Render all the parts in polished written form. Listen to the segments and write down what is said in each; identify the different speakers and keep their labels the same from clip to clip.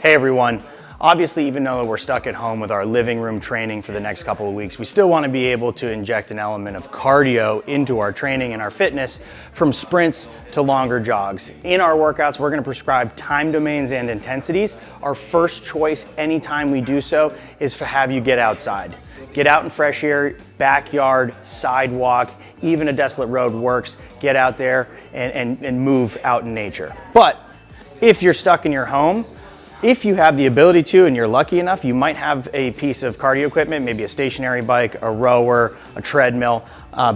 Speaker 1: Hey everyone. Obviously, even though we're stuck at home with our living room training for the next couple of weeks, we still want to be able to inject an element of cardio into our training and our fitness, from sprints to longer jogs. In our workouts, we're going to prescribe time domains and intensities. Our first choice anytime we do so is to have you get outside. Get out in fresh air, backyard, sidewalk, even a desolate road works. Get out there and move out in nature. But if you're stuck in your home, if you have the ability to and you're lucky enough, you might have a piece of cardio equipment, maybe a stationary bike, a rower, a treadmill.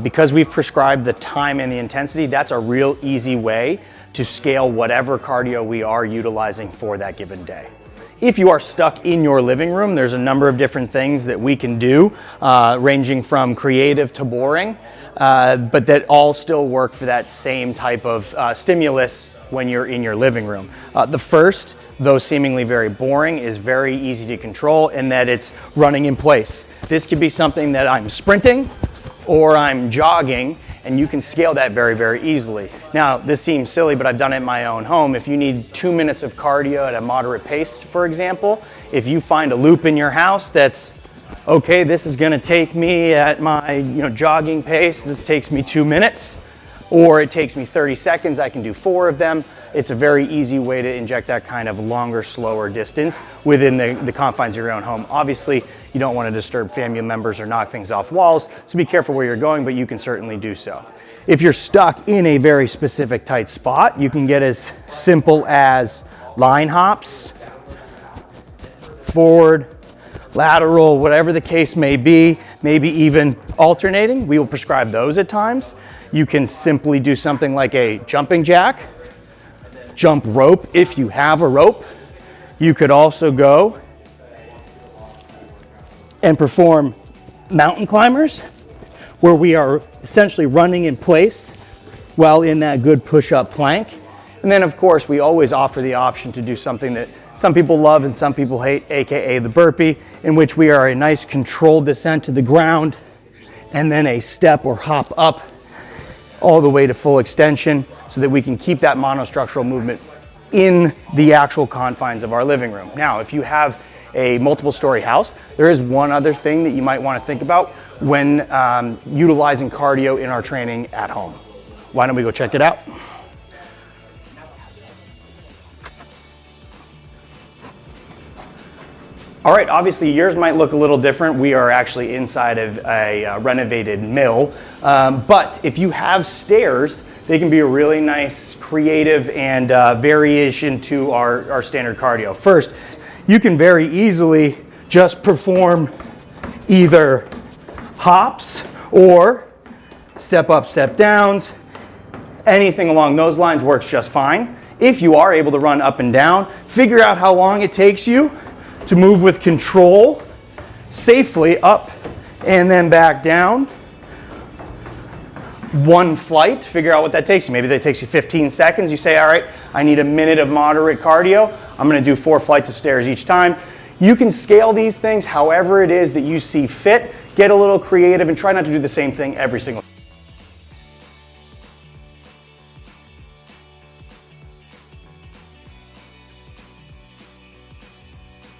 Speaker 1: Because we've prescribed the time and the intensity, that's a real easy way to scale whatever cardio we are utilizing for that given day. If you are stuck in your living room, there's a number of different things that we can do, ranging from creative to boring, but that all still work for that same type of stimulus when you're in your living room. The first, though seemingly very boring, is very easy to control in that it's running in place. This could be something that I'm sprinting or I'm jogging, and you can scale that very, very easily. Now, this seems silly, but I've done it in my own home. If you need 2 minutes of cardio at a moderate pace, for example, if you find a loop in your house that's, okay, this is gonna take me at my jogging pace, this takes me 2 minutes, or it takes me 30 seconds, I can do 4 of them. It's a very easy way to inject that kind of longer, slower distance within the confines of your own home. Obviously, you don't want to disturb family members or knock things off walls, so be careful where you're going, but you can certainly do so. If you're stuck in a very specific tight spot, you can get as simple as line hops, forward, lateral, whatever the case may be, maybe even alternating. We will prescribe those at times. You can simply do something like a jumping jack, jump rope if you have a rope. You could also go and perform mountain climbers, where we are essentially running in place while in that good push-up plank. And then of course, we always offer the option to do something that some people love and some people hate, AKA the burpee, in which we are a nice controlled descent to the ground and then a step or hop up all the way to full extension, so that we can keep that monostructural movement in the actual confines of our living room. Now, if you have a multiple story house, there is one other thing that you might want to think about when utilizing cardio in our training at home. Why don't we go check it out? All right, obviously yours might look a little different. We are actually inside of a renovated mill, but if you have stairs, they can be a really nice creative and variation to our standard cardio. First, you can very easily just perform either hops or step up, step downs. Anything along those lines works just fine. If you are able to run up and down, figure out how long it takes you to move with control safely up and then back down. One flight, figure out what that takes you. Maybe that takes you 15 seconds. You say, all right, I need a minute of moderate cardio. I'm gonna do 4 flights of stairs each time. You can scale these things however it is that you see fit. Get a little creative and try not to do the same thing every single time.